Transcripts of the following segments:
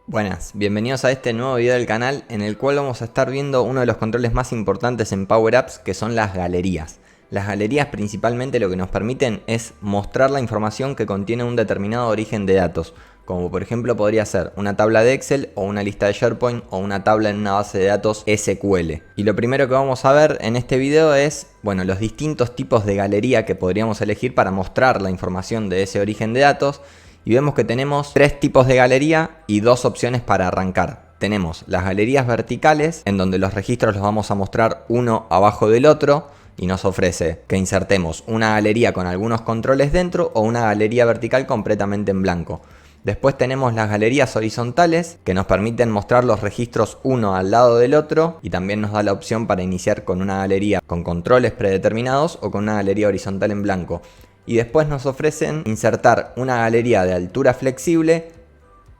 Buenas, bienvenidos a este nuevo video del canal en el cual vamos a estar viendo uno de los controles más importantes en Power Apps, que son las galerías. Las galerías principalmente lo que nos permiten es mostrar la información que contiene un determinado origen de datos, como por ejemplo podría ser una tabla de Excel o una lista de SharePoint o una tabla en una base de datos SQL. Y lo primero que vamos a ver en este video es, los distintos tipos de galería que podríamos elegir para mostrar la información de ese origen de datos. Y vemos que tenemos tres tipos de galería y dos opciones para arrancar. Tenemos las galerías verticales, en donde los registros los vamos a mostrar uno abajo del otro, y nos ofrece que insertemos una galería con algunos controles dentro o una galería vertical completamente en blanco. Después tenemos las galerías horizontales, que nos permiten mostrar los registros uno al lado del otro, y también nos da la opción para iniciar con una galería con controles predeterminados o con una galería horizontal en blanco. Y después nos ofrecen insertar una galería de altura flexible,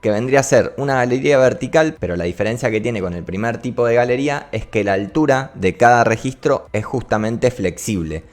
que vendría a ser una galería vertical, pero la diferencia que tiene con el primer tipo de galería es que la altura de cada registro es justamente flexible.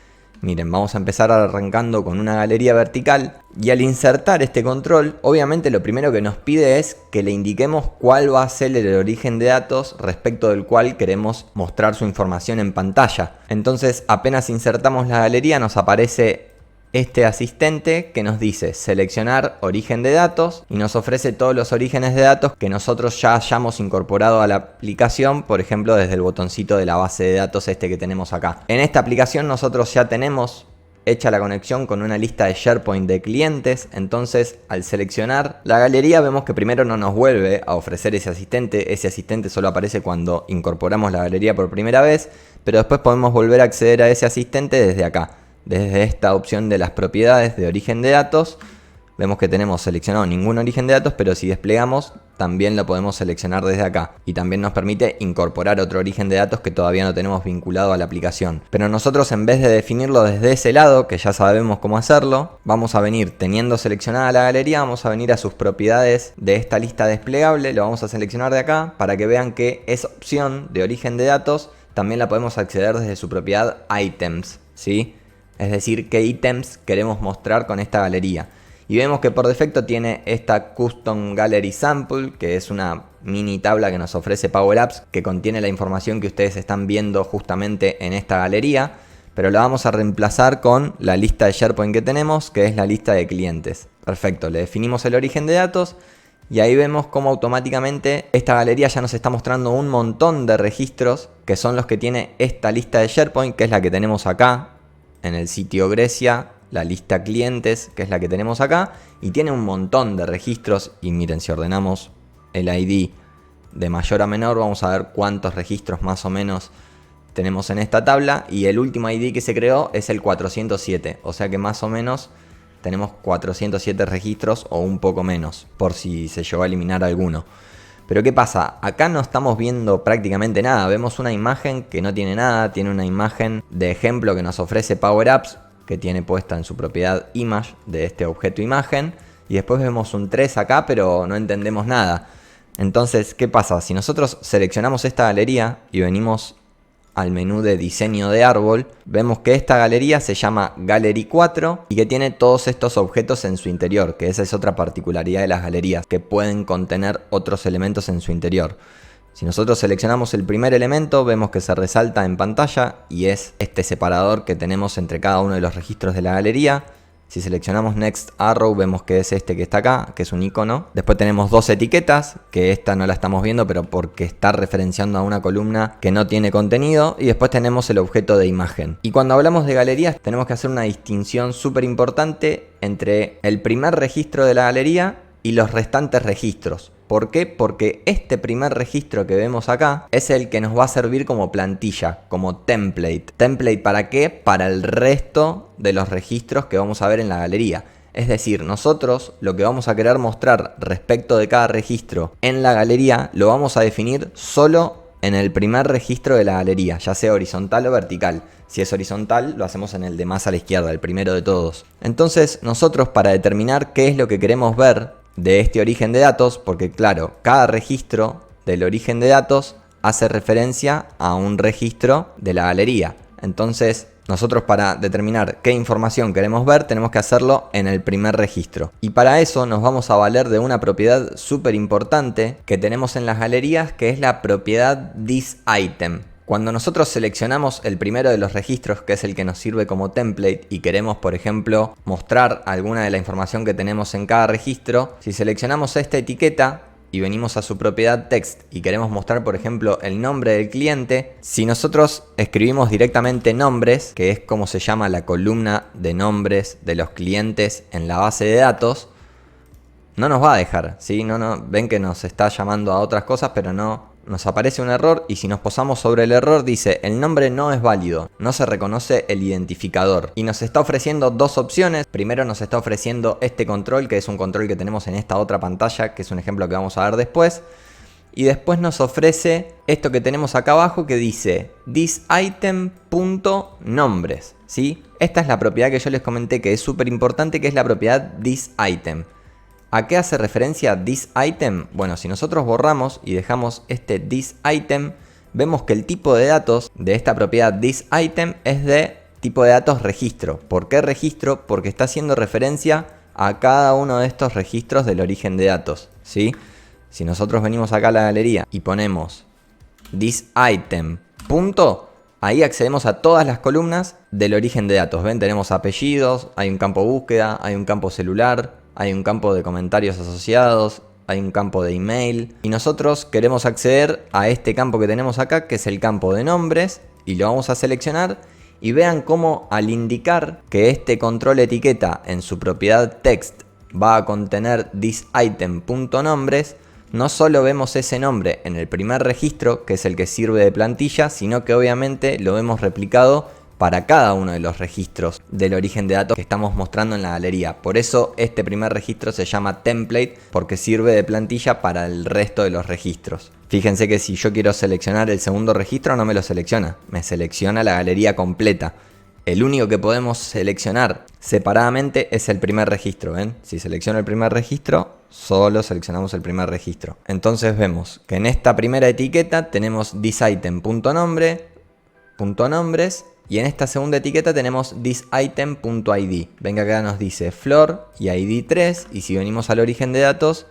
Miren, vamos a empezar arrancando con una galería vertical, y al insertar este control, obviamente lo primero que nos pide es que le indiquemos cuál va a ser el origen de datos respecto del cual queremos mostrar su información en pantalla. Entonces, apenas insertamos la galería, nos aparece este asistente que nos dice seleccionar origen de datos y nos ofrece todos los orígenes de datos que nosotros ya hayamos incorporado a la aplicación, por ejemplo desde el botoncito de la base de datos que tenemos acá. En esta aplicación nosotros ya tenemos hecha la conexión con una lista de SharePoint de clientes, entonces al seleccionar la galería vemos que primero no nos vuelve a ofrecer ese asistente solo aparece cuando incorporamos la galería por primera vez, pero después podemos volver a acceder a ese asistente desde acá. Desde esta opción de las propiedades de origen de datos, vemos que tenemos seleccionado ningún origen de datos, pero si desplegamos también lo podemos seleccionar desde acá. Y también nos permite incorporar otro origen de datos que todavía no tenemos vinculado a la aplicación. Pero nosotros, en vez de definirlo desde ese lado, que ya sabemos cómo hacerlo, vamos a venir, teniendo seleccionada la galería, vamos a venir a sus propiedades de esta lista desplegable, lo vamos a seleccionar de acá para que vean que esa opción de origen de datos también la podemos acceder desde su propiedad Items, ¿sí? Es decir, qué ítems queremos mostrar con esta galería. Y vemos que por defecto tiene esta Custom Gallery Sample, que es una mini tabla que nos ofrece Power Apps, que contiene la información que ustedes están viendo justamente en esta galería. Pero la vamos a reemplazar con la lista de SharePoint que tenemos, que es la lista de clientes. Perfecto, le definimos el origen de datos. Y ahí vemos cómo automáticamente esta galería ya nos está mostrando un montón de registros, que son los que tiene esta lista de SharePoint, que es la que tenemos acá en el sitio Grecia, la lista clientes, que es la que tenemos acá, y tiene un montón de registros. Y miren, si ordenamos el ID de mayor a menor, vamos a ver cuántos registros más o menos tenemos en esta tabla, y el último ID que se creó es el 407, o sea que más o menos tenemos 407 registros o un poco menos, por si se llegó a eliminar alguno. Pero ¿qué pasa? Acá no estamos viendo prácticamente nada. Vemos una imagen que no tiene nada. Tiene una imagen de ejemplo que nos ofrece Power Apps, que tiene puesta en su propiedad Image de este objeto imagen. Y después vemos un 3 acá, pero no entendemos nada. Entonces, ¿qué pasa? Si nosotros seleccionamos esta galería y venimos al menú de diseño de árbol, vemos que esta galería se llama Gallery 4 y que tiene todos estos objetos en su interior, que esa es otra particularidad de las galerías, que pueden contener otros elementos en su interior. Si nosotros seleccionamos el primer elemento, vemos que se resalta en pantalla y es este separador que tenemos entre cada uno de los registros de la galería. Si seleccionamos Next Arrow, vemos que es este que está acá, que es un icono. Después tenemos dos etiquetas, que esta no la estamos viendo, pero porque está referenciando a una columna que no tiene contenido. Y después tenemos el objeto de imagen. Y cuando hablamos de galerías, tenemos que hacer una distinción súper importante entre el primer registro de la galería y los restantes registros. ¿Por qué? Porque este primer registro que vemos acá es el que nos va a servir como plantilla, como template. ¿Template para qué? Para el resto de los registros que vamos a ver en la galería. Es decir, nosotros lo que vamos a querer mostrar respecto de cada registro en la galería lo vamos a definir solo en el primer registro de la galería, ya sea horizontal o vertical. Si es horizontal, lo hacemos en el de más a la izquierda, el primero de todos. Entonces, nosotros, para determinar qué es lo que queremos ver de este origen de datos, porque claro, cada registro del origen de datos hace referencia a un registro de la galería. Entonces nosotros para determinar qué información queremos ver tenemos que hacerlo en el primer registro. Y para eso nos vamos a valer de una propiedad súper importante que tenemos en las galerías, que es la propiedad thisItem. Cuando nosotros seleccionamos el primero de los registros, que es el que nos sirve como template, y queremos, por ejemplo, mostrar alguna de la información que tenemos en cada registro, si seleccionamos esta etiqueta y venimos a su propiedad text y queremos mostrar, por ejemplo, el nombre del cliente, si nosotros escribimos directamente nombres, que es como se llama la columna de nombres de los clientes en la base de datos, no nos va a dejar, ¿sí? Ven que nos está llamando a otras cosas, pero no nos aparece un error, y si nos posamos sobre el error dice el nombre no es válido, no se reconoce el identificador, y nos está ofreciendo dos opciones. Primero nos está ofreciendo este control, que es un control que tenemos en esta otra pantalla, que es un ejemplo que vamos a ver después, y después nos ofrece esto que tenemos acá abajo que dice thisItem.nombres, ¿sí? Esta es la propiedad que yo les comenté que es súper importante, que es la propiedad thisItem. ¿A qué hace referencia thisItem? Bueno, si nosotros borramos y dejamos este thisItem, vemos que el tipo de datos de esta propiedad thisItem es de tipo de datos registro. ¿Por qué registro? Porque está haciendo referencia a cada uno de estos registros del origen de datos, ¿sí? Si nosotros venimos acá a la galería y ponemos thisItem. Ahí accedemos a todas las columnas del origen de datos. ¿Ven? Tenemos apellidos, hay un campo búsqueda, hay un campo celular, hay un campo de comentarios asociados, hay un campo de email. Y nosotros queremos acceder a este campo que tenemos acá, que es el campo de nombres, y lo vamos a seleccionar. Y vean cómo al indicar que este control etiqueta en su propiedad text va a contener thisItem.nombres, no solo vemos ese nombre en el primer registro, que es el que sirve de plantilla, sino que obviamente lo vemos replicado para cada uno de los registros del origen de datos que estamos mostrando en la galería. Por eso este primer registro se llama template, porque sirve de plantilla para el resto de los registros. Fíjense que si yo quiero seleccionar el segundo registro no me lo selecciona, me selecciona la galería completa. El único que podemos seleccionar separadamente es el primer registro, ¿ven? Si selecciono el primer registro, solo seleccionamos el primer registro. Entonces vemos que en esta primera etiqueta tenemos thisItem.nombres, y en esta segunda etiqueta tenemos thisItem.id. Ven que acá nos dice Flor y ID 3, y si venimos al origen de datos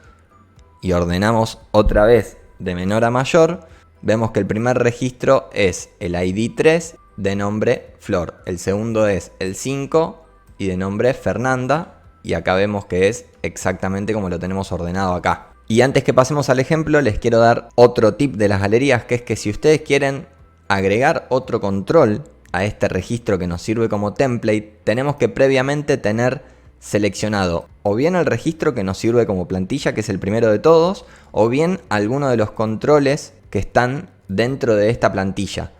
y ordenamos otra vez de menor a mayor, vemos que el primer registro es el ID 3 de nombre Flor, el segundo es el 5 y de nombre Fernanda, y acá vemos que es exactamente como lo tenemos ordenado acá. Y antes que pasemos al ejemplo, les quiero dar otro tip de las galerías, que es que si ustedes quieren agregar otro control a este registro que nos sirve como template, tenemos que previamente tener seleccionado o bien el registro que nos sirve como plantilla, que es el primero de todos, o bien alguno de los controles que están dentro de esta plantilla.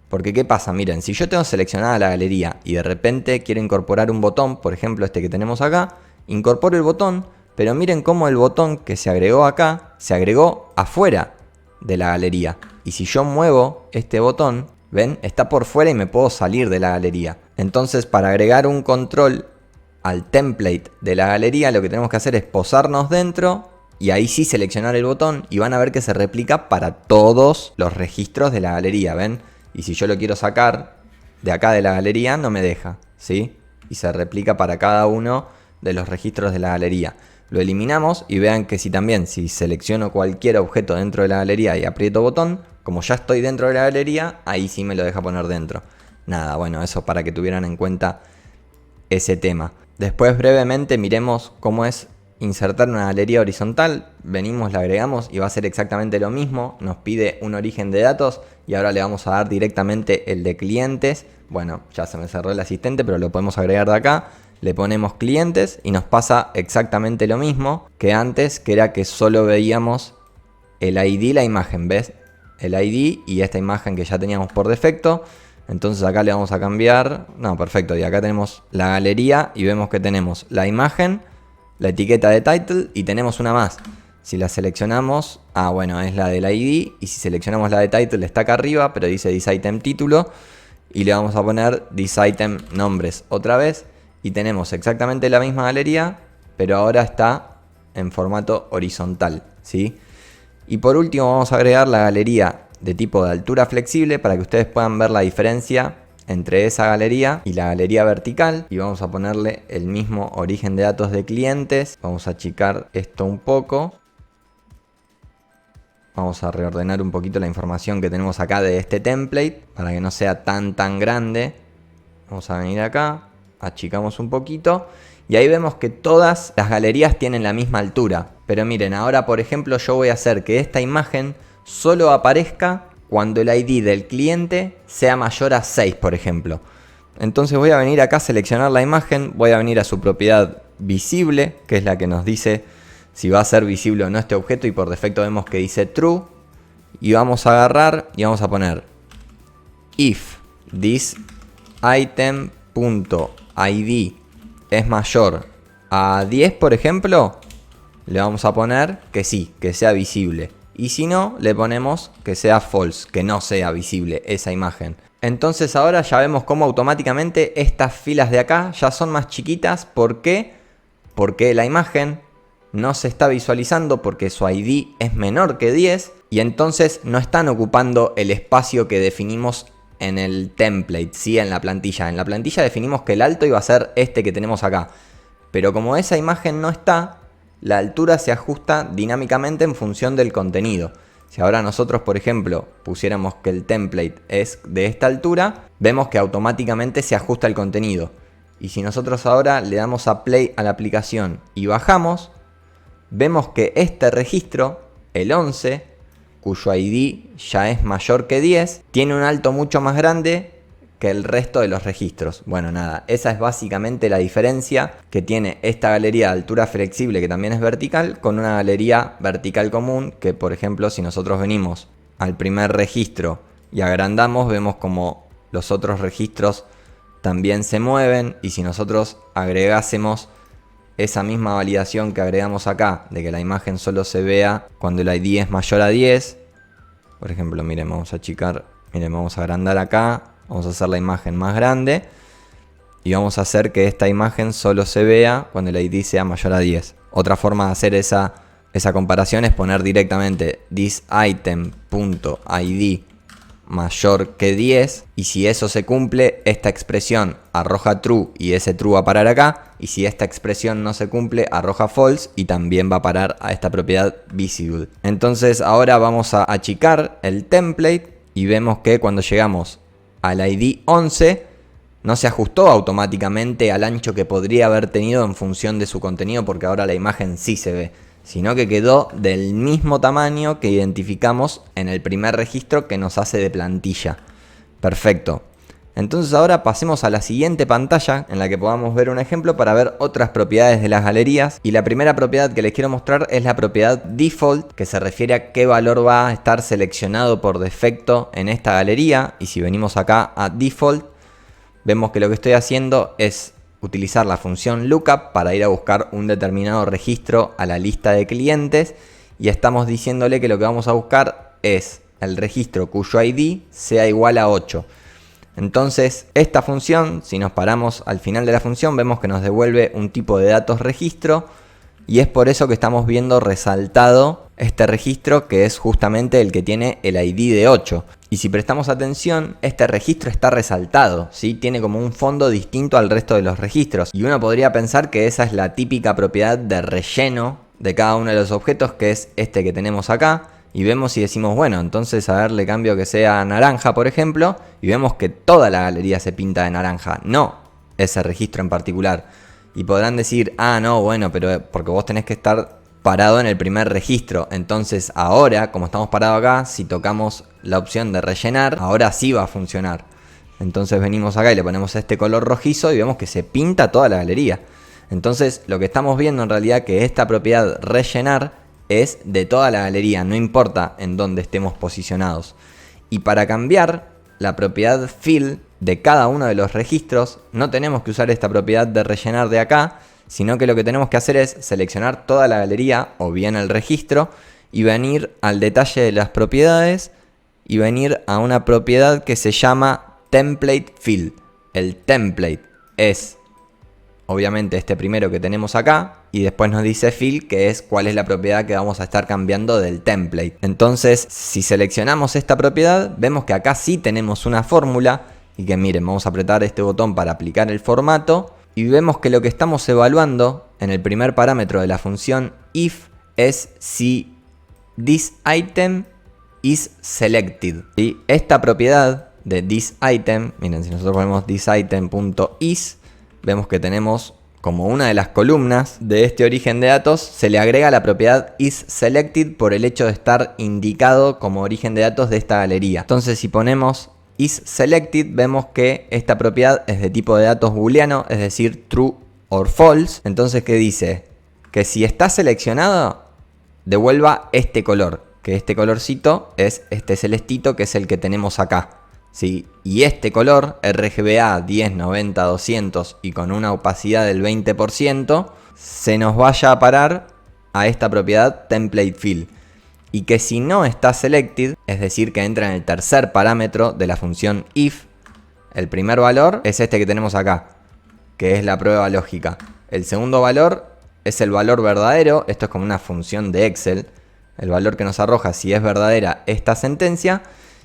Porque ¿qué pasa? Miren, si yo tengo seleccionada la galería y de repente quiero incorporar un botón, por ejemplo este que tenemos acá, incorporo el botón, pero miren cómo el botón que se agregó acá, se agregó afuera de la galería. Y si yo muevo este botón, ¿ven? Está por fuera y me puedo salir de la galería. Entonces, para agregar un control al template de la galería, lo que tenemos que hacer es posarnos dentro y ahí sí seleccionar el botón, y van a ver que se replica para todos los registros de la galería, ¿ven? Y si yo lo quiero sacar de acá de la galería, no me deja, ¿sí? Y se replica para cada uno de los registros de la galería. Lo eliminamos y vean que si selecciono cualquier objeto dentro de la galería y aprieto botón, como ya estoy dentro de la galería, ahí sí me lo deja poner dentro. Nada, bueno, eso para que tuvieran en cuenta ese tema. Después brevemente miremos cómo es insertar una galería horizontal. Venimos, la agregamos y va a ser exactamente lo mismo. Nos pide un origen de datos y ahora le vamos a dar directamente el de clientes. Bueno, ya se me cerró el asistente, pero lo podemos agregar de acá. Le ponemos clientes y nos pasa exactamente lo mismo que antes, que era que solo veíamos el ID y la imagen, ¿ves? El ID y esta imagen que ya teníamos por defecto. Entonces acá le vamos a cambiar. No, perfecto. Y acá tenemos la galería y vemos que tenemos la imagen, la etiqueta de title y tenemos una más. Si la seleccionamos, bueno, es la del ID. Y si seleccionamos la de title está acá arriba, pero dice thisItem título. Y le vamos a poner thisItem nombres otra vez. Y tenemos exactamente la misma galería, pero ahora está en formato horizontal, ¿sí? Y por último vamos a agregar la galería de tipo de altura flexible para que ustedes puedan ver la diferencia entre esa galería y la galería vertical y vamos a ponerle el mismo origen de datos de clientes. Vamos a achicar esto un poco. Vamos a reordenar un poquito la información que tenemos acá de este template para que no sea tan grande. Vamos a venir acá, achicamos un poquito y ahí vemos que todas las galerías tienen la misma altura. Pero miren, ahora por ejemplo yo voy a hacer que esta imagen solo aparezca cuando el ID del cliente sea mayor a 6, por ejemplo. Entonces voy a venir acá a seleccionar la imagen, voy a venir a su propiedad visible, que es la que nos dice si va a ser visible o no este objeto, y por defecto vemos que dice true. Y vamos a agarrar y vamos a poner if this item.id es mayor a 10, por ejemplo, le vamos a poner que sí, que sea visible. Y si no, le ponemos que sea false, que no sea visible esa imagen. Entonces ahora ya vemos cómo automáticamente estas filas de acá ya son más chiquitas. ¿Por qué? Porque la imagen no se está visualizando porque su ID es menor que 10 y entonces no están ocupando el espacio que definimos en el template, ¿sí? En la plantilla. En la plantilla definimos que el alto iba a ser este que tenemos acá. Pero como esa imagen no está, la altura se ajusta dinámicamente en función del contenido. Si ahora nosotros, por ejemplo, pusiéramos que el template es de esta altura, vemos que automáticamente se ajusta el contenido. Y si nosotros ahora le damos a play a la aplicación y bajamos, vemos que este registro, el 11, cuyo ID ya es mayor que 10, tiene un alto mucho más grande que el resto de los registros. Bueno, nada, esa es básicamente la diferencia que tiene esta galería de altura flexible, que también es vertical, con una galería vertical común, que por ejemplo si nosotros venimos al primer registro y agrandamos, vemos como los otros registros también se mueven, y si nosotros agregásemos esa misma validación que agregamos acá, de que la imagen solo se vea cuando el ID es mayor a 10, por ejemplo, miren, vamos a achicar, miren, vamos a agrandar acá, vamos a hacer la imagen más grande y vamos a hacer que esta imagen solo se vea cuando el ID sea mayor a 10. Otra forma de hacer esa comparación es poner directamente thisItem.id mayor que 10, y si eso se cumple, esta expresión arroja true y ese true va a parar acá, y si esta expresión no se cumple, arroja false y también va a parar a esta propiedad visible. Entonces ahora vamos a achicar el template y vemos que cuando llegamos al ID 11 no se ajustó automáticamente al ancho que podría haber tenido en función de su contenido, porque ahora la imagen sí se ve, sino que quedó del mismo tamaño que identificamos en el primer registro que nos hace de plantilla. Perfecto. Entonces ahora pasemos a la siguiente pantalla en la que podamos ver un ejemplo para ver otras propiedades de las galerías. Y la primera propiedad que les quiero mostrar es la propiedad default, que se refiere a qué valor va a estar seleccionado por defecto en esta galería. Y si venimos acá a default, vemos que lo que estoy haciendo es utilizar la función lookup para ir a buscar un determinado registro a la lista de clientes, y estamos diciéndole que lo que vamos a buscar es el registro cuyo ID sea igual a 8. Entonces esta función, si nos paramos al final de la función, vemos que nos devuelve un tipo de datos registro, y es por eso que estamos viendo resaltado este registro, que es justamente el que tiene el ID de 8. Y si prestamos atención, este registro está resaltado, ¿sí? Tiene como un fondo distinto al resto de los registros. Y uno podría pensar que esa es la típica propiedad de relleno de cada uno de los objetos, que es este que tenemos acá. Y vemos y decimos, bueno, entonces a ver, le cambio que sea naranja, por ejemplo. Y vemos que toda la galería se pinta de naranja, no ese registro en particular. Y podrán decir, ah, no, bueno, pero porque vos tenés que estar parado en el primer registro. Entonces ahora, como estamos parados acá, si tocamos la opción de rellenar, ahora sí va a funcionar. Entonces venimos acá y le ponemos este color rojizo y vemos que se pinta toda la galería. Entonces lo que estamos viendo en realidad, que esta propiedad rellenar es de toda la galería, no importa en dónde estemos posicionados. Y para cambiar la propiedad fill de cada uno de los registros, no tenemos que usar esta propiedad de rellenar de acá, sino que lo que tenemos que hacer es seleccionar toda la galería o bien el registro y venir al detalle de las propiedades y venir a una propiedad que se llama template fill. El template es obviamente este primero que tenemos acá, y después nos dice fill, que es cuál es la propiedad que vamos a estar cambiando del template. Entonces si seleccionamos esta propiedad, vemos que acá sí tenemos una fórmula y que miren, vamos a apretar este botón para aplicar el formato y vemos que lo que estamos evaluando en el primer parámetro de la función if es si this item is selected. Y esta propiedad de this item, miren, si nosotros ponemos thisItem.is, vemos que tenemos como una de las columnas de este origen de datos, se le agrega la propiedad isSelected por el hecho de estar indicado como origen de datos de esta galería. Entonces si ponemos isSelected, vemos que esta propiedad es de tipo de datos booleano, es decir, true or false. Entonces, ¿qué dice? Que si está seleccionado, devuelva este color, que este colorcito es este celestito, que es el que tenemos acá. ¿Sí? Y este color, RGBA 10, 90, 200 y con una opacidad del 20%, se nos vaya a parar a esta propiedad TemplateFill. Y que si no está selected, es decir, que entra en el tercer parámetro de la función if, el primer valor es este que tenemos acá, que es la prueba lógica. El segundo valor es el valor verdadero, esto es como una función de Excel, el valor que nos arroja si es verdadera esta sentencia.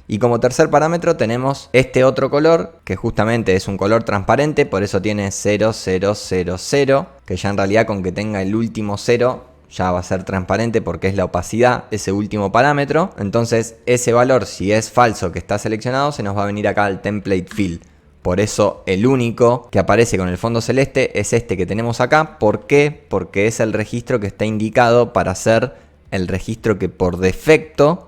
Y como tercer parámetro tenemos este otro color, que justamente es un color transparente, por eso tiene 0, 0, 0, 0, que ya en realidad con que tenga el último 0 ya va a ser transparente porque es la opacidad, ese último parámetro. Entonces ese valor, si es falso que está seleccionado, se nos va a venir acá al TemplateFill. Por eso el único que aparece con el fondo celeste es este que tenemos acá. ¿Por qué? Porque es el registro que está indicado para ser el registro que por defecto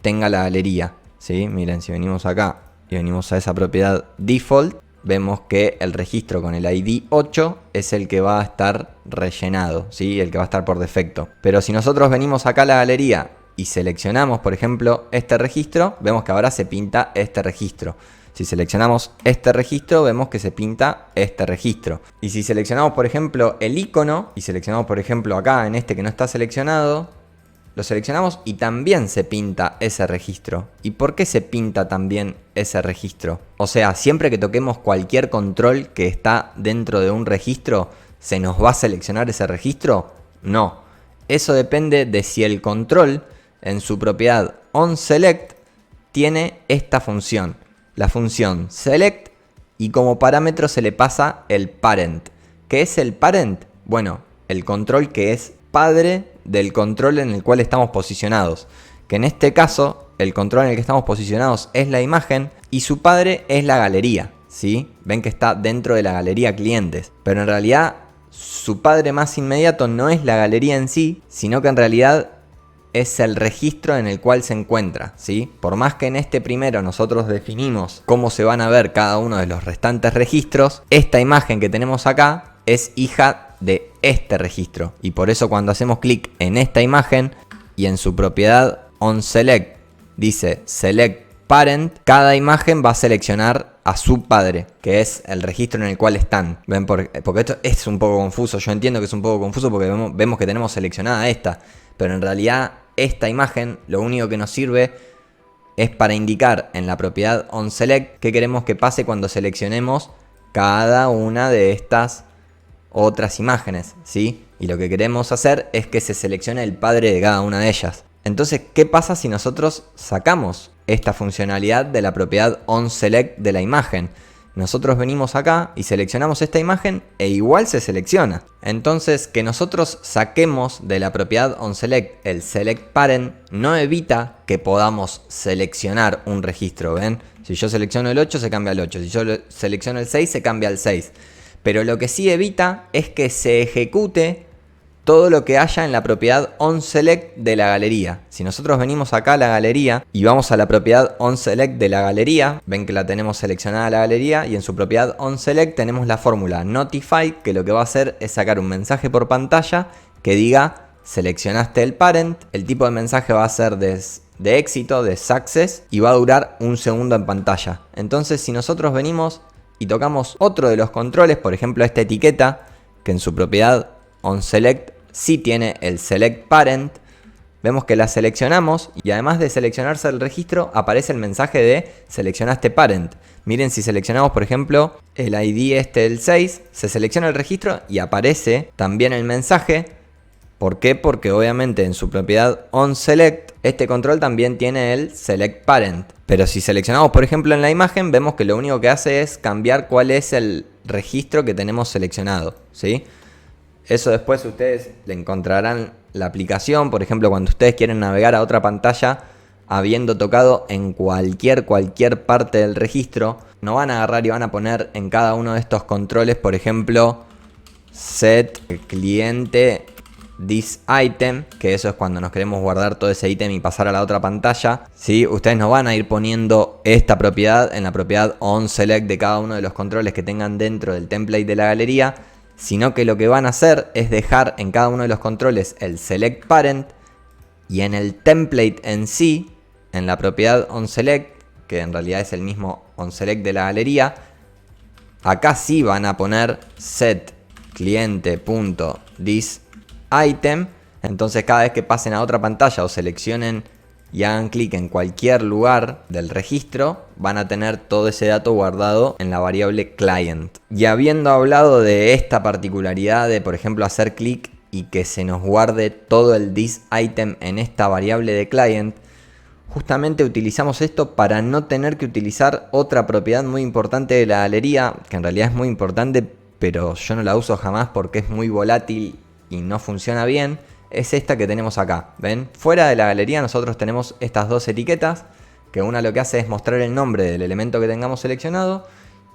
tenga la galería. ¿Sí? Miren, si venimos acá y venimos a esa propiedad default, vemos que el registro con el ID 8 es el que va a estar rellenado, ¿sí? El que va a estar por defecto. Pero si nosotros venimos acá a la galería y seleccionamos, por ejemplo, este registro, vemos que ahora se pinta este registro. Si seleccionamos este registro, vemos que se pinta este registro. Y si seleccionamos, por ejemplo, el icono, y seleccionamos, por ejemplo, acá en este que no está seleccionado, lo seleccionamos y también se pinta ese registro. ¿Y por qué se pinta también ese registro? O sea, siempre que toquemos cualquier control que está dentro de un registro, ¿se nos va a seleccionar ese registro? No. Eso depende de si el control en su propiedad onSelect tiene esta función. La función select, y como parámetro se le pasa el parent. ¿Qué es el parent? Bueno, el control que es padre del control en el cual estamos posicionados, que en este caso el control en el que estamos posicionados es la imagen y su padre es la galería, ¿sí? Ven que está dentro de la galería clientes, pero en realidad su padre más inmediato no es la galería en sí, sino que en realidad es el registro en el cual se encuentra, ¿sí? Por más que en este primero nosotros definimos cómo se van a ver cada uno de los restantes registros, esta imagen que tenemos acá es hija de este registro. Y por eso cuando hacemos clic en esta imagen y en su propiedad onSelect dice Select Parent, cada imagen va a seleccionar a su padre, que es el registro en el cual están. ¿Ven? Porque esto es un poco confuso. Yo entiendo que es un poco confuso porque vemos que tenemos seleccionada esta, pero en realidad esta imagen lo único que nos sirve es para indicar en la propiedad onSelect qué queremos que pase cuando seleccionemos cada una de estas otras imágenes, ¿sí? Y lo que queremos hacer es que se seleccione el padre de cada una de ellas. Entonces, ¿qué pasa si nosotros sacamos esta funcionalidad de la propiedad onSelect de la imagen? Nosotros venimos acá y seleccionamos esta imagen e igual se selecciona. Entonces, que nosotros saquemos de la propiedad onSelect el select parent no evita que podamos seleccionar un registro, ¿ven? Si yo selecciono el 8 se cambia al 8, si yo selecciono el 6 se cambia al 6. Pero lo que sí evita es que se ejecute todo lo que haya en la propiedad onSelect de la galería. Si nosotros venimos acá a la galería y vamos a la propiedad onSelect de la galería, ven que la tenemos seleccionada la galería y en su propiedad onSelect tenemos la fórmula Notify, que lo que va a hacer es sacar un mensaje por pantalla que diga seleccionaste el parent. El tipo de mensaje va a ser de éxito, de success, y va a durar un segundo en pantalla. Entonces si nosotros venimos y tocamos otro de los controles, por ejemplo esta etiqueta, que en su propiedad onSelect sí tiene el select parent, vemos que la seleccionamos y además de seleccionarse el registro aparece el mensaje de seleccionaste parent. Miren, si seleccionamos por ejemplo el ID este del 6, se selecciona el registro y aparece también el mensaje. ¿Por qué? Porque obviamente en su propiedad onSelect Este control también tiene el select parent, pero si seleccionamos por ejemplo en la imagen, vemos que lo único que hace es cambiar cuál es el registro que tenemos seleccionado, ¿sí? Eso después ustedes le encontrarán la aplicación, por ejemplo cuando ustedes quieren navegar a otra pantalla habiendo tocado en cualquier parte del registro, no van a agarrar y van a poner en cada uno de estos controles, por ejemplo, set cliente this item, que eso es cuando nos queremos guardar todo ese ítem y pasar a la otra pantalla, ¿sí? Ustedes no van a ir poniendo esta propiedad en la propiedad onSelect de cada uno de los controles que tengan dentro del template de la galería, sino que lo que van a hacer es dejar en cada uno de los controles el select parent, y en el template en sí, en la propiedad onSelect, que en realidad es el mismo onSelect de la galería, acá sí van a poner set cliente.this item. Entonces cada vez que pasen a otra pantalla o seleccionen y hagan clic en cualquier lugar del registro, van a tener todo ese dato guardado en la variable client. Y habiendo hablado de esta particularidad de, por ejemplo, hacer clic y que se nos guarde todo el this item en esta variable de client, justamente utilizamos esto para no tener que utilizar otra propiedad muy importante de la galería, que en realidad es muy importante, pero yo no la uso jamás porque es muy volátil y no funciona bien. Es esta que tenemos acá, ¿ven? Fuera de la galería nosotros tenemos estas dos etiquetas, que una lo que hace es mostrar el nombre del elemento que tengamos seleccionado,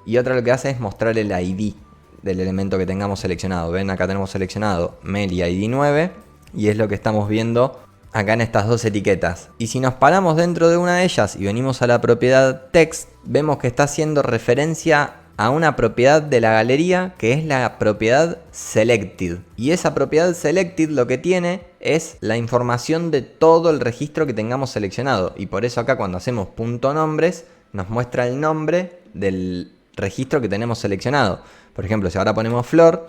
y otra lo que hace es mostrar el ID del elemento que tengamos seleccionado. ¿Ven? Acá tenemos seleccionado Meli ID 9, y es lo que estamos viendo acá en estas dos etiquetas. Y si nos paramos dentro de una de ellas y venimos a la propiedad text, vemos que está haciendo referencia a una propiedad de la galería que es la propiedad selected. Y esa propiedad selected lo que tiene es la información de todo el registro que tengamos seleccionado. Y por eso acá cuando hacemos .nombres nos muestra el nombre del registro que tenemos seleccionado. Por ejemplo, si ahora ponemos Flor,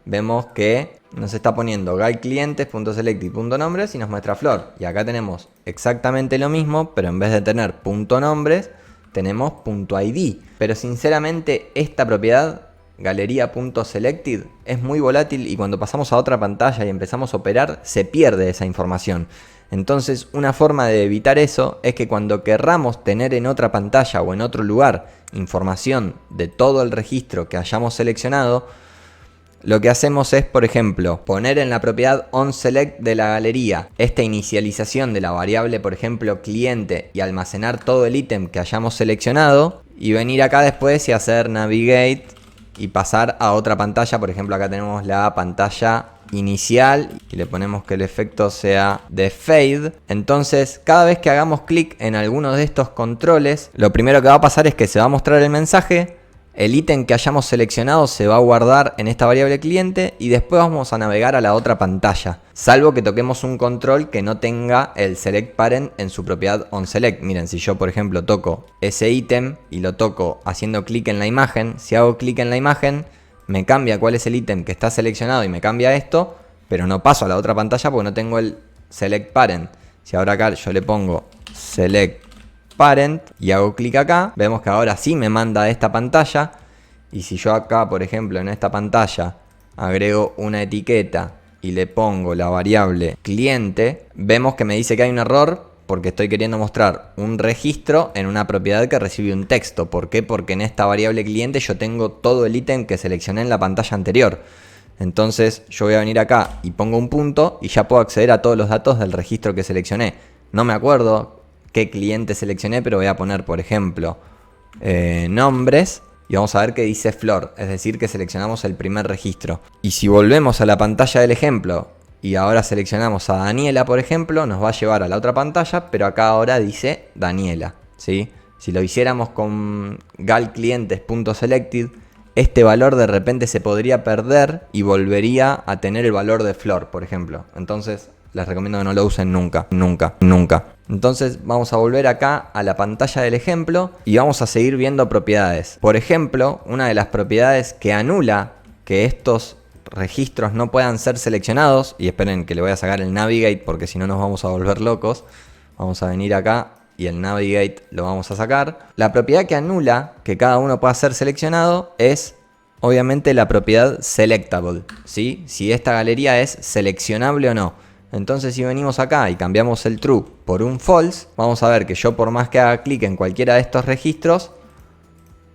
vemos que nos está poniendo guideclientes.selected.nombres y nos muestra Flor. Y acá tenemos exactamente lo mismo, pero en vez de tener .nombres, tenemos .id. Pero sinceramente esta propiedad, galería.selected, es muy volátil y cuando pasamos a otra pantalla y empezamos a operar, se pierde esa información. Entonces una forma de evitar eso es que cuando querramos tener en otra pantalla o en otro lugar información de todo el registro que hayamos seleccionado, lo que hacemos es, por ejemplo, poner en la propiedad onSelect de la galería esta inicialización de la variable, por ejemplo, cliente, y almacenar todo el ítem que hayamos seleccionado, y venir acá después y hacer navigate y pasar a otra pantalla. Por ejemplo, acá tenemos la pantalla inicial y le ponemos que el efecto sea de fade. Entonces cada vez que hagamos clic en alguno de estos controles, lo primero que va a pasar es que se va a mostrar el mensaje, el ítem que hayamos seleccionado se va a guardar en esta variable cliente y después vamos a navegar a la otra pantalla, salvo que toquemos un control que no tenga el select parent en su propiedad onSelect. Miren, si yo por ejemplo toco ese ítem y lo toco haciendo clic en la imagen, si hago clic en la imagen me cambia cuál es el ítem que está seleccionado y me cambia esto, pero no paso a la otra pantalla porque no tengo el select parent. Si ahora acá yo le pongo select parent y hago clic acá, vemos que ahora sí me manda a esta pantalla. Y si yo acá, por ejemplo, en esta pantalla agrego una etiqueta y le pongo la variable cliente, vemos que me dice que hay un error porque estoy queriendo mostrar un registro en una propiedad que recibe un texto. ¿Por qué? Porque en esta variable cliente yo tengo todo el ítem que seleccioné en la pantalla anterior. Entonces yo voy a venir acá y pongo un punto y ya puedo acceder a todos los datos del registro que seleccioné. No me acuerdo qué cliente seleccioné, pero voy a poner, por ejemplo, nombres, y vamos a ver que dice Flor, es decir que seleccionamos el primer registro. Y si volvemos a la pantalla del ejemplo y ahora seleccionamos a Daniela, por ejemplo, nos va a llevar a la otra pantalla, pero acá ahora dice Daniela, ¿sí? Si lo hiciéramos con galclientes.selected, este valor de repente se podría perder y volvería a tener el valor de Flor, por ejemplo. Entonces les recomiendo que no lo usen nunca, nunca, nunca. Entonces vamos a volver acá a la pantalla del ejemplo y vamos a seguir viendo propiedades. Por ejemplo, una de las propiedades que anula que estos registros no puedan ser seleccionados, y esperen que le voy a sacar el navigate porque si no nos vamos a volver locos. Vamos a venir acá y el navigate lo vamos a sacar. La propiedad que anula que cada uno pueda ser seleccionado es obviamente la propiedad selectable, ¿sí? Si esta galería es seleccionable o no. Entonces si venimos acá y cambiamos el true por un false, vamos a ver que yo por más que haga clic en cualquiera de estos registros,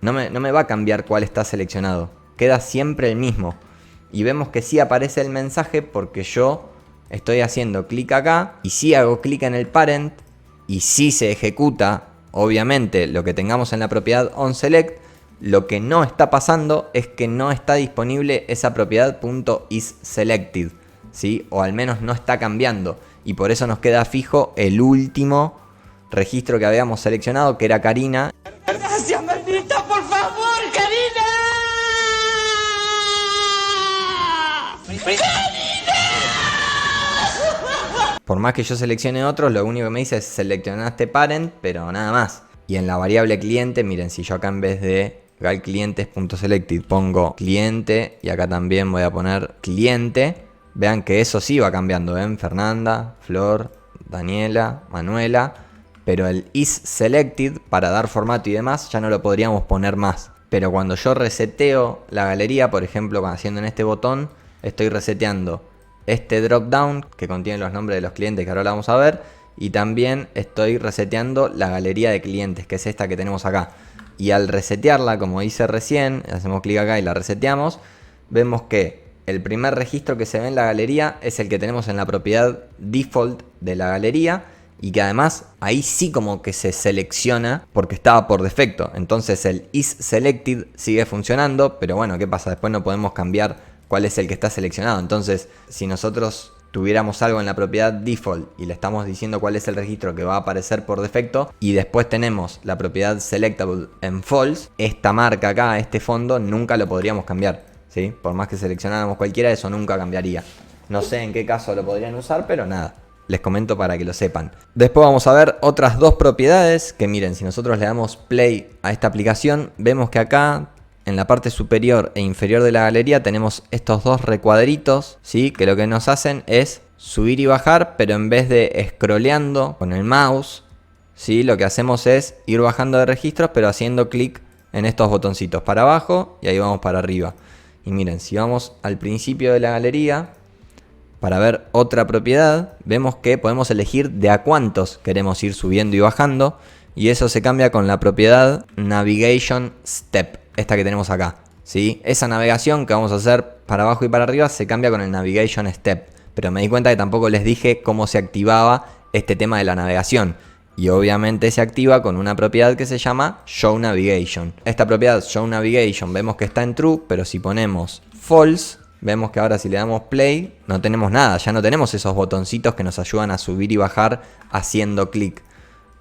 no me va a cambiar cuál está seleccionado. Queda siempre el mismo. Y vemos que sí aparece el mensaje porque yo estoy haciendo clic acá y sí hago clic en el parent y sí se ejecuta, obviamente, lo que tengamos en la propiedad onSelect. Lo que no está pasando es que no está disponible esa propiedad .isSelected, ¿sí? O al menos no está cambiando. Y por eso nos queda fijo el último registro que habíamos seleccionado, que era Karina. ¡Gracias, maldita, por favor, Karina! Por más que yo seleccione otros, lo único que me dice es seleccionaste parent, pero nada más. Y en la variable cliente, miren, si yo acá en vez de galClientes.selected pongo cliente y acá también voy a poner cliente, vean que eso sí va cambiando, ¿ven? Fernanda, Flor, Daniela, Manuela, pero el isSelected para dar formato y demás ya no lo podríamos poner más. Pero cuando yo reseteo la galería, por ejemplo, haciendo en este botón, estoy reseteando este drop down que contiene los nombres de los clientes que ahora la vamos a ver, y también estoy reseteando la galería de clientes, que es esta que tenemos acá. Y al resetearla, como hice recién, hacemos clic acá y la reseteamos, vemos que el primer registro que se ve en la galería es el que tenemos en la propiedad default de la galería, y que además ahí sí como que se selecciona porque estaba por defecto. Entonces el isSelected sigue funcionando, pero bueno, ¿qué pasa? Después no podemos cambiar cuál es el que está seleccionado. Entonces, si nosotros tuviéramos algo en la propiedad default y le estamos diciendo cuál es el registro que va a aparecer por defecto, y después tenemos la propiedad selectable en false, esta marca acá, este fondo, nunca lo podríamos cambiar, ¿sí? Por más que seleccionáramos cualquiera, eso nunca cambiaría. No sé en qué caso lo podrían usar, pero nada, les comento para que lo sepan. Después vamos a ver otras dos propiedades que, miren, si nosotros le damos play a esta aplicación, vemos que acá en la parte superior e inferior de la galería tenemos estos dos recuadritos, ¿sí? Que lo que nos hacen es subir y bajar, pero en vez de scrolleando con el mouse, ¿sí? Lo que hacemos es ir bajando de registros, pero haciendo clic en estos botoncitos para abajo y ahí vamos para arriba. Y miren, si vamos al principio de la galería para ver otra propiedad, vemos que podemos elegir de a cuántos queremos ir subiendo y bajando, y eso se cambia con la propiedad Navigation Step, esta que tenemos acá, ¿sí? Esa navegación que vamos a hacer para abajo y para arriba se cambia con el Navigation Step, pero me di cuenta que tampoco les dije cómo se activaba este tema de la navegación, y obviamente se activa con una propiedad que se llama Show Navigation. Esta propiedad Show Navigation vemos que está en True, pero si ponemos False, vemos que ahora si le damos Play no tenemos nada, ya no tenemos esos botoncitos que nos ayudan a subir y bajar haciendo clic.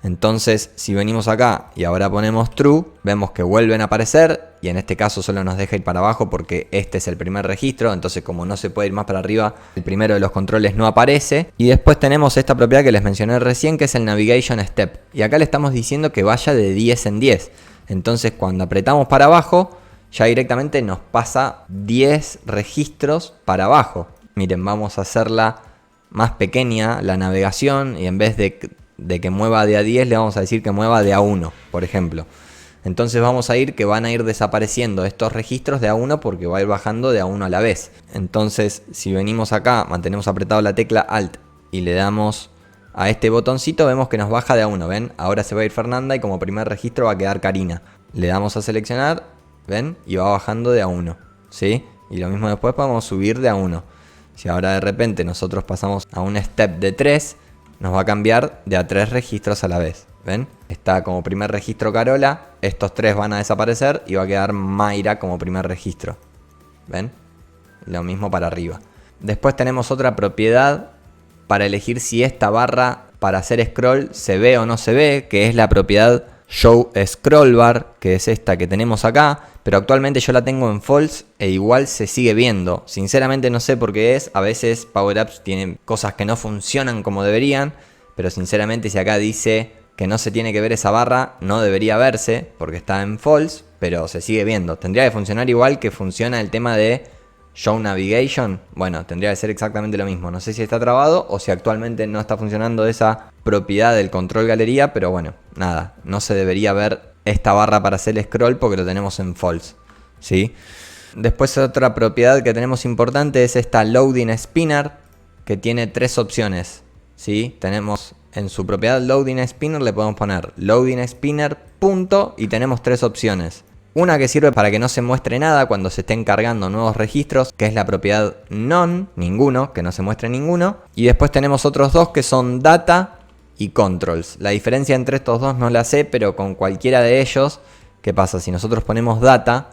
Entonces, si venimos acá y ahora ponemos True, vemos que vuelven a aparecer, y en este caso solo nos deja ir para abajo porque este es el primer registro. Entonces, como no se puede ir más para arriba, el primero de los controles no aparece. Y después tenemos esta propiedad que les mencioné recién, que es el Navigation Step, y acá le estamos diciendo que vaya de 10 en 10. Entonces, cuando apretamos para abajo, ya directamente nos pasa 10 registros para abajo. Miren, vamos a hacerla más pequeña la navegación, y en vez de que mueva de a 10 le vamos a decir que mueva de a 1, por ejemplo. Entonces vamos a ir que van a ir desapareciendo estos registros de a 1 porque va a ir bajando de a 1 a la vez. Entonces, si venimos acá, mantenemos apretado la tecla Alt y le damos a este botoncito, vemos que nos baja de a 1, ¿ven? Ahora se va a ir Fernanda y como primer registro va a quedar Karina. Le damos a seleccionar, ¿ven? Y va bajando de a 1, ¿sí? Y lo mismo después podemos subir de a 1. Si ahora de repente nosotros pasamos a un step de 3, nos va a cambiar de a 3 registros a la vez, ¿ven? Está como primer registro Carola, estos 3 van a desaparecer y va a quedar Mayra como primer registro, ¿ven? Lo mismo para arriba. Después tenemos otra propiedad para elegir si esta barra para hacer scroll se ve o no se ve, que es la propiedad Show Scroll Bar, que es esta que tenemos acá, pero actualmente yo la tengo en false e igual se sigue viendo. Sinceramente no sé por qué es, a veces Power Apps tienen cosas que no funcionan como deberían, pero sinceramente si acá dice que no se tiene que ver esa barra, no debería verse porque está en false, pero se sigue viendo. Tendría que funcionar igual que funciona el tema de Show Navigation. Bueno, tendría que ser exactamente lo mismo. No sé si está trabado o si actualmente no está funcionando esa propiedad del control galería, pero bueno, nada, no se debería ver esta barra para hacer el scroll porque lo tenemos en false, ¿sí? Después otra propiedad que tenemos importante es esta Loading Spinner, que tiene tres opciones, ¿sí? Tenemos en su propiedad loading spinner, le podemos poner loading spinner punto y tenemos tres opciones. Una que sirve para que no se muestre nada cuando se estén cargando nuevos registros, que es la propiedad none, ninguno, que no se muestre ninguno. Y después tenemos otros dos que son data y controls. La diferencia entre estos dos no la sé, pero con cualquiera de ellos, ¿qué pasa? Si nosotros ponemos data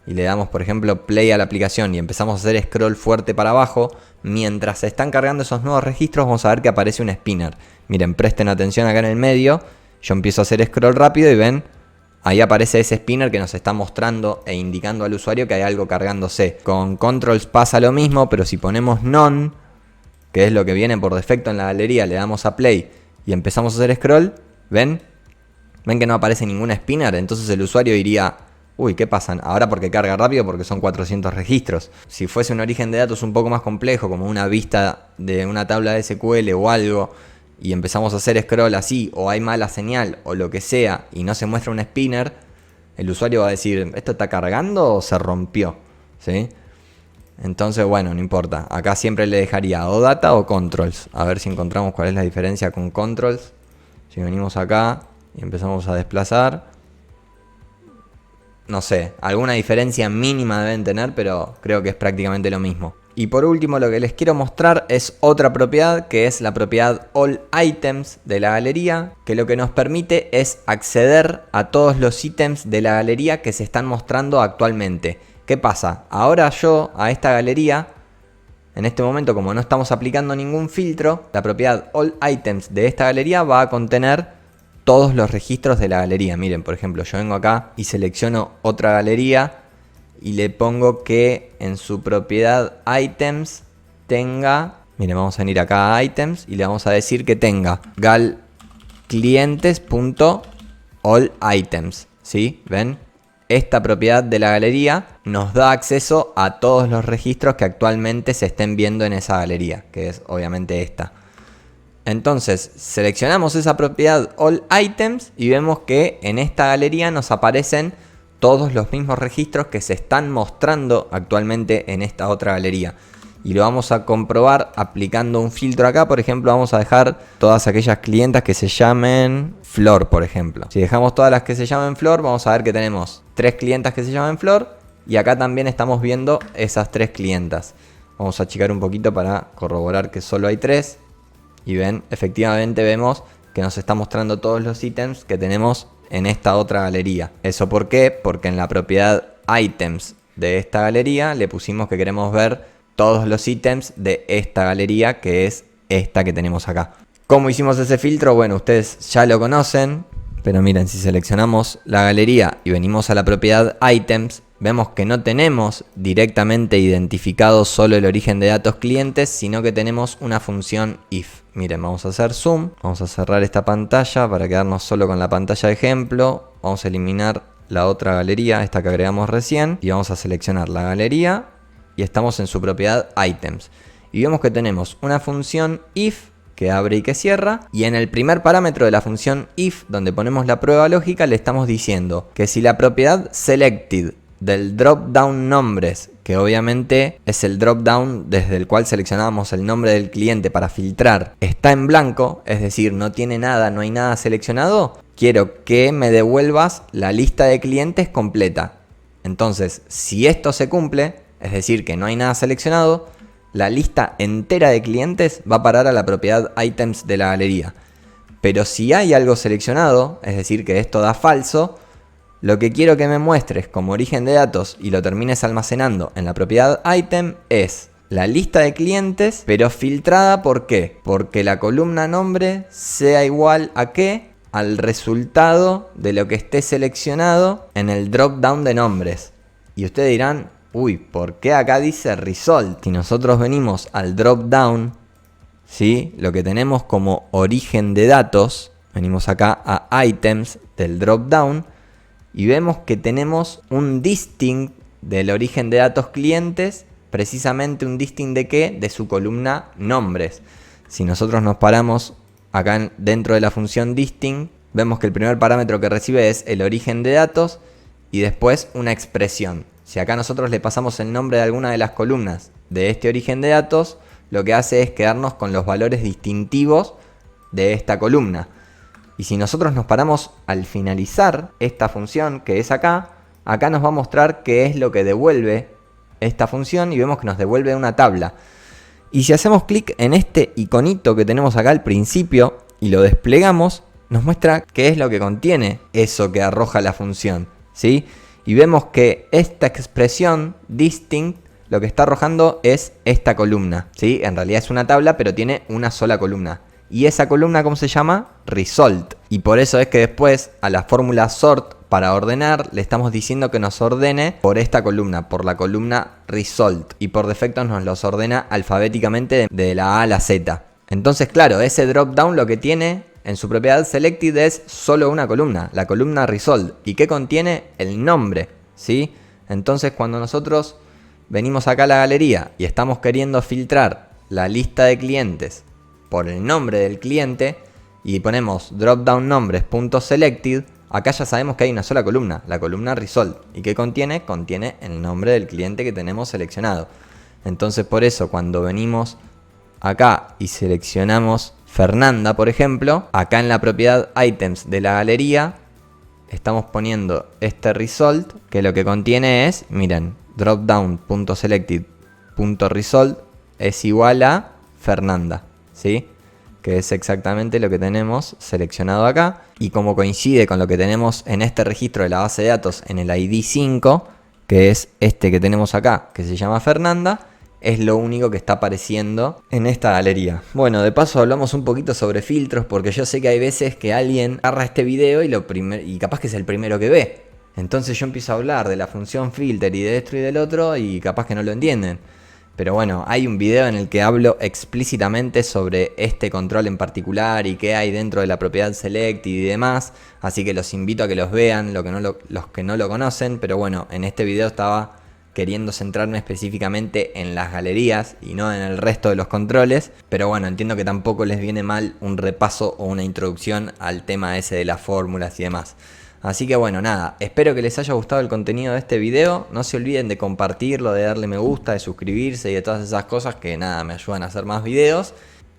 y le damos, por ejemplo, play a la aplicación y empezamos a hacer scroll fuerte para abajo, mientras se están cargando esos nuevos registros, vamos a ver que aparece un spinner. Miren, presten atención acá en el medio. Yo empiezo a hacer scroll rápido y ven, ahí aparece ese spinner que nos está mostrando e indicando al usuario que hay algo cargándose. Con controls pasa lo mismo, pero si ponemos none, que es lo que viene por defecto en la galería, le damos a play y empezamos a hacer scroll, ¿ven? ¿Ven que no aparece ningún spinner? Entonces el usuario diría, uy, ¿qué pasa? Ahora porque carga rápido, porque son 400 registros. Si fuese un origen de datos un poco más complejo, como una vista de una tabla de SQL o algo, y empezamos a hacer scroll así, o hay mala señal, o lo que sea, y no se muestra un spinner, el usuario va a decir, ¿esto está cargando o se rompió? ¿Sí? Entonces, bueno, no importa. Acá siempre le dejaría o data o controls. A ver si encontramos cuál es la diferencia con controls. Si venimos acá y empezamos a desplazar, no sé, alguna diferencia mínima deben tener, pero creo que es prácticamente lo mismo. Y por último, lo que les quiero mostrar es otra propiedad, que es la propiedad All Items de la galería, que lo que nos permite es acceder a todos los ítems de la galería que se están mostrando actualmente. ¿Qué pasa? Ahora yo a esta galería, en este momento como no estamos aplicando ningún filtro, la propiedad All Items de esta galería va a contener todos los registros de la galería. Miren, por ejemplo, yo vengo acá y selecciono otra galería y le pongo que en su propiedad items tenga, miren, vamos a venir acá a items y le vamos a decir que tenga gal clientes.all items, ¿sí? ¿Ven? Esta propiedad de la galería nos da acceso a todos los registros que actualmente se estén viendo en esa galería, que es obviamente esta. Entonces seleccionamos esa propiedad All Items y vemos que en esta galería nos aparecen todos los mismos registros que se están mostrando actualmente en esta otra galería. Y lo vamos a comprobar aplicando un filtro acá. Por ejemplo, vamos a dejar todas aquellas clientas que se llamen Flor, por ejemplo. Si dejamos todas las que se llamen Flor, vamos a ver que tenemos 3 clientas que se llamen Flor. Y acá también estamos viendo esas 3 clientas. Vamos a achicar un poquito para corroborar que solo hay 3. Y ven, efectivamente vemos que nos está mostrando todos los ítems que tenemos en esta otra galería. ¿Eso por qué? Porque en la propiedad items de esta galería le pusimos que queremos ver todos los ítems de esta galería, que es esta que tenemos acá. ¿Cómo hicimos ese filtro? Bueno, ustedes ya lo conocen, pero miren, si seleccionamos la galería y venimos a la propiedad items, vemos que no tenemos directamente identificado solo el origen de datos clientes, sino que tenemos una función if. Miren, vamos a hacer zoom, vamos a cerrar esta pantalla para quedarnos solo con la pantalla de ejemplo. Vamos a eliminar la otra galería, esta que agregamos recién, y vamos a seleccionar la galería y estamos en su propiedad items. Y vemos que tenemos una función if que abre y que cierra, y en el primer parámetro de la función if, donde ponemos la prueba lógica, le estamos diciendo que si la propiedad selected del drop down nombres, que obviamente es el drop down desde el cual seleccionamos el nombre del cliente para filtrar, está en blanco, es decir, no tiene nada, no hay nada seleccionado, quiero que me devuelvas la lista de clientes completa. Entonces, si esto se cumple, es decir, que no hay nada seleccionado, la lista entera de clientes va a parar a la propiedad items de la galería. Pero si hay algo seleccionado, es decir, que esto da falso, lo que quiero que me muestres como origen de datos y lo termines almacenando en la propiedad item es la lista de clientes, pero filtrada. ¿Por qué? Porque la columna nombre sea igual a ¿qué? Al resultado de lo que esté seleccionado en el drop down de nombres. Y ustedes dirán, uy, ¿por qué acá dice result? Si nosotros venimos al drop down, ¿sí? Lo que tenemos como origen de datos, venimos acá a items del drop down y vemos que tenemos un distinct del origen de datos clientes, precisamente un distinct de qué? De su columna nombres. Si nosotros nos paramos acá dentro de la función distinct, vemos que el primer parámetro que recibe es el origen de datos y después una expresión. Si acá nosotros le pasamos el nombre de alguna de las columnas de este origen de datos, lo que hace es quedarnos con los valores distintivos de esta columna. Y si nosotros nos paramos al finalizar esta función, que es acá nos va a mostrar qué es lo que devuelve esta función y vemos que nos devuelve una tabla. Y si hacemos clic en este iconito que tenemos acá al principio y lo desplegamos, nos muestra qué es lo que contiene eso que arroja la función, ¿sí? Y vemos que esta expresión distinct lo que está arrojando es esta columna, ¿sí? En realidad es una tabla, pero tiene una sola columna. Y esa columna, ¿cómo se llama? Result. Y por eso es que después a la fórmula sort para ordenar le estamos diciendo que nos ordene por esta columna, por la columna result. Y por defecto nos los ordena alfabéticamente de la A a la Z. Entonces, claro, ese drop down lo que tiene en su propiedad selected es solo una columna, la columna result. ¿Y qué contiene? El nombre, ¿sí? Entonces, cuando nosotros venimos acá a la galería y estamos queriendo filtrar la lista de clientes por el nombre del cliente y ponemos dropdown nombres.selected, acá ya sabemos que hay una sola columna, la columna result. ¿Y qué contiene? Contiene el nombre del cliente que tenemos seleccionado. Entonces por eso cuando venimos acá y seleccionamos Fernanda, por ejemplo, acá en la propiedad items de la galería estamos poniendo este result que lo que contiene es, miren, dropdown.selected.result es igual a Fernanda, ¿sí? Que es exactamente lo que tenemos seleccionado acá. Y como coincide con lo que tenemos en este registro de la base de datos en el ID 5, que es este que tenemos acá, que se llama Fernanda, es lo único que está apareciendo en esta galería. Bueno, de paso hablamos un poquito sobre filtros, porque yo sé que hay veces que alguien agarra este video y capaz que es el primero que ve. Entonces yo empiezo a hablar de la función filter y de esto y del otro y capaz que no lo entienden. Pero bueno, hay un video en el que hablo explícitamente sobre este control en particular y qué hay dentro de la propiedad select y demás. Así que los invito a que los vean, los que no lo conocen. Pero bueno, en este video estaba queriendo centrarme específicamente en las galerías y no en el resto de los controles. Pero bueno, entiendo que tampoco les viene mal un repaso o una introducción al tema ese de las fórmulas y demás. Así que bueno, nada, espero que les haya gustado el contenido de este video. No se olviden de compartirlo, de darle me gusta, de suscribirse y de todas esas cosas que nada, me ayudan a hacer más videos.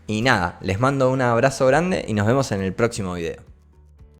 Y nada, les mando un abrazo grande y nos vemos en el próximo video.